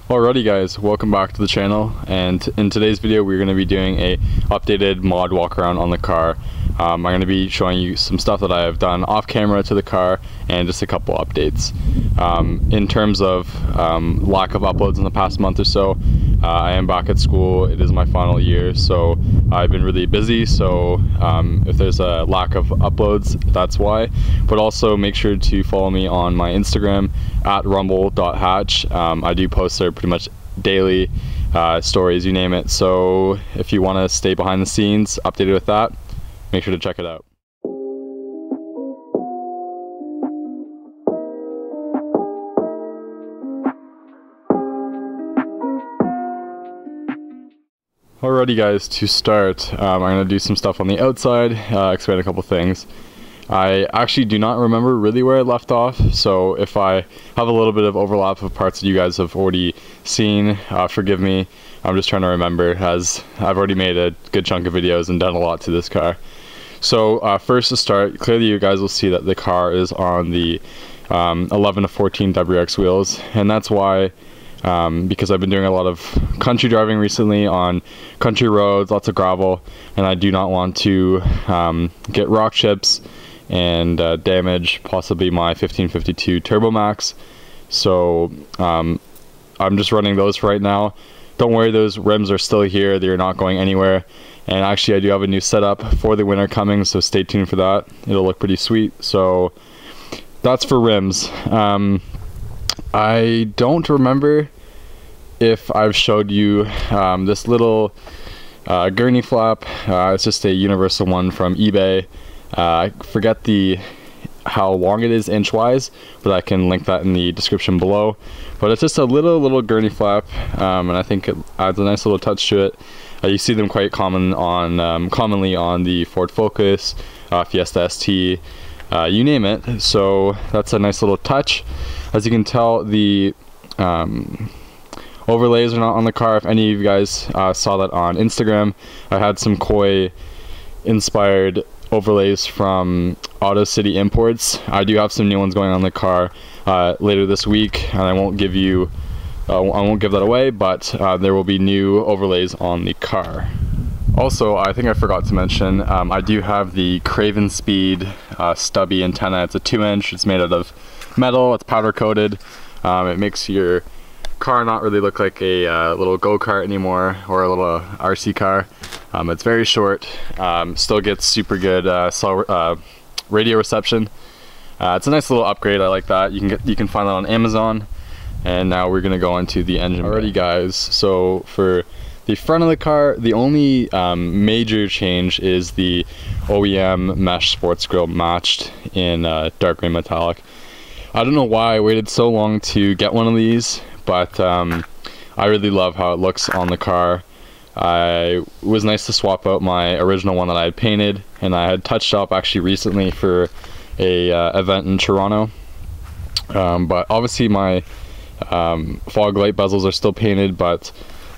Alrighty guys, welcome back to the channel, and in today's video we're going to be doing a updated mod walk around on the car. I'm going to be showing you some stuff that I have done off camera to the car and just a couple updates. In terms of lack of uploads in the past month or so, I am back at school. It is my final year, so I've been really busy, so if there's a lack of uploads, that's why. But also make sure to follow me on my Instagram at rumble.hatch. I do post there pretty much daily, stories, you name it. So if you want to stay behind the scenes, updated with that, make sure to check it out. Alrighty guys, to start, I'm going to do some stuff on the outside, explain a couple things. I actually do not remember really where I left off, so if I have a little bit of overlap of parts that you guys have already seen, forgive me. I'm just trying to remember, as I've already made a good chunk of videos and done a lot to this car. So first to start, clearly you guys will see that the car is on the 11 to 14 WX wheels, and that's why, because I've been doing a lot of country driving recently on country roads, lots of gravel, and I do not want to get rock chips and damage possibly my 1552 Turbo Max. So I'm just running those right now. Don't worry, those rims are still here, they're not going anywhere. And actually I do have a new setup for the winter coming, so stay tuned for that. It'll look pretty sweet. So that's for rims. I don't remember if I've showed you this little gurney flap. It's just a universal one from eBay. I forget how long it is inch-wise, but I can link that in the description below. But it's just a little gurney flap, and I think it adds a nice little touch to it. You see them quite commonly on the Ford Focus, Fiesta ST, you name it. So that's a nice little touch. As you can tell, the overlays are not on the car. If any of you guys saw that on Instagram, I had some Koi inspired overlays from Auto City Imports. I do have some new ones going on the car later this week, and I won't give that away, but there will be new overlays on the car. Also, I think I forgot to mention, I do have the Craven Speed stubby antenna. It's a 2-inch, it's made out of metal, it's powder coated. It makes your car not really look like a little go-kart anymore, or a little RC car. It's very short, still gets super good radio reception. It's a nice little upgrade, I like that. You can find that on Amazon. And now we're gonna go into the engine. Alrighty guys, so for the front of the car, the only major change is the OEM mesh sports grille matched in dark gray metallic. I don't know why I waited so long to get one of these, but I really love how it looks on the car. It was nice to swap out my original one that I had painted, and I had touched up actually recently for a event in Toronto. But obviously my fog light bezels are still painted, but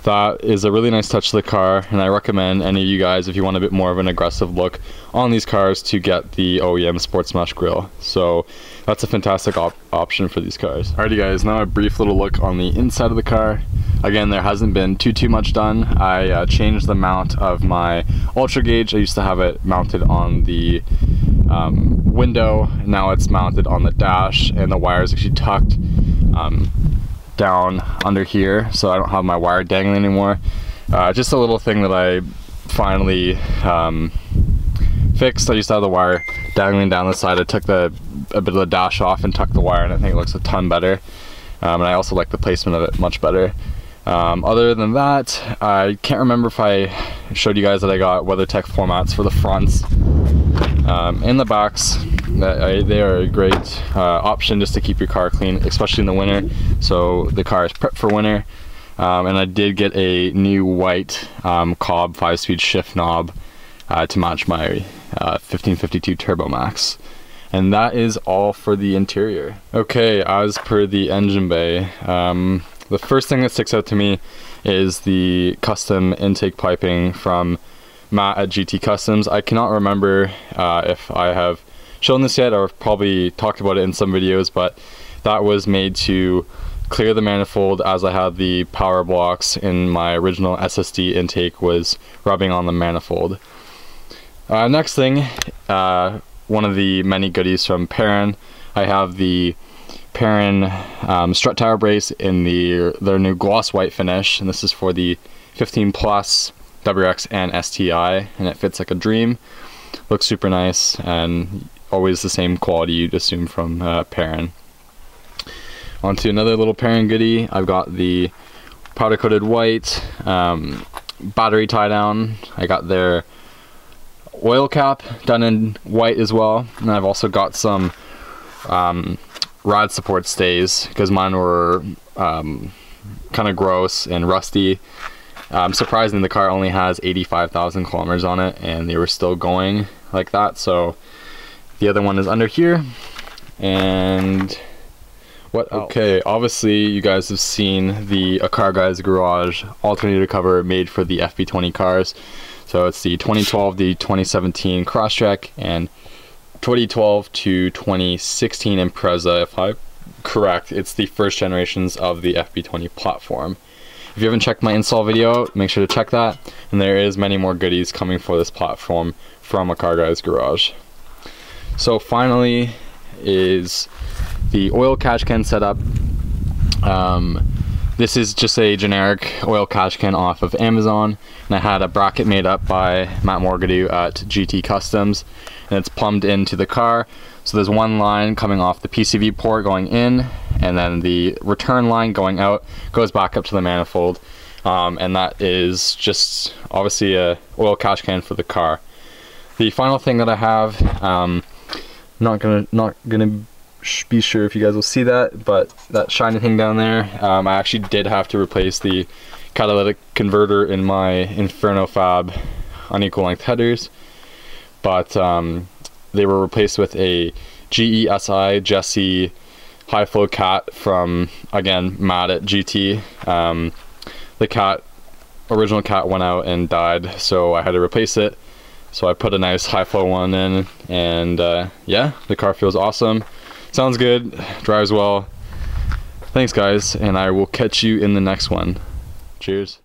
that is a really nice touch to the car, and I recommend any of you guys, if you want a bit more of an aggressive look on these cars, to get the OEM Sports Mesh Grille. So that's a fantastic option for these cars. Alrighty guys, now a brief little look on the inside of the car. Again, there hasn't been too much done. I changed the mount of my Ultra Gauge. I used to have it mounted on the window. Now it's mounted on the dash, and the wire is actually tucked down under here, so I don't have my wire dangling anymore. Just a little thing that I finally fixed. I used to have the wire dangling down the side. I took a bit of the dash off and tucked the wire, and I think it looks a ton better. And I also like the placement of it much better. Other than that, I can't remember if I showed you guys that I got WeatherTech floor mats for the fronts and the backs. They are a great option just to keep your car clean, especially in the winter. So the car is prepped for winter. And I did get a new white Cobb 5-speed shift knob to match my 1552 Turbo Max. And that is all for the interior. Okay, as per the engine bay, the first thing that sticks out to me is the custom intake piping from Matt at GT Customs. I cannot remember if I have shown this yet, or probably talked about it in some videos, but that was made to clear the manifold, as I had the power blocks in my original SSD intake was rubbing on the manifold. Next thing, one of the many goodies from Perrin, I have the Perrin strut tower brace in their new gloss white finish, and this is for the 15 Plus, WRX, and STI, and it fits like a dream. Looks super nice, and always the same quality you'd assume from Perrin. On to another little Perrin goodie. I've got the powder coated white battery tie down. I got their oil cap done in white as well, and I've also got some rod support stays because mine were kind of gross and rusty. Surprisingly, the car only has 85,000 kilometers on it, and they were still going like that. So the other one is under here. And what else? Okay, obviously you guys have seen the A Car Guy's Garage alternator cover made for the FB20 cars. So it's the 2012, the 2017 Crosstrek, and 2012 to 2016 Impreza. If I'm correct, it's the first generations of the FB20 platform. If you haven't checked my install video, make sure to check that, and there is many more goodies coming for this platform from A Car Guy's Garage. So finally is the oil catch can setup. This is just a generic oil catch can off of Amazon, and I had a bracket made up by Matt Morgadoo at GT Customs, and it's plumbed into the car. So there's one line coming off the PCV port going in, and then the return line going out goes back up to the manifold, and that is just obviously a oil catch can for the car. The final thing that I have, not gonna be sure if you guys will see that, but that shiny thing down there, I actually did have to replace the catalytic converter in my Inferno Fab unequal length headers, but they were replaced with a GESI Jesse high flow cat from, again, Matt at GT. The original cat went out and died, so I had to replace it. So I put a nice high flow one in, and yeah, the car feels awesome. Sounds good, drives well. Thanks guys, and I will catch you in the next one. Cheers.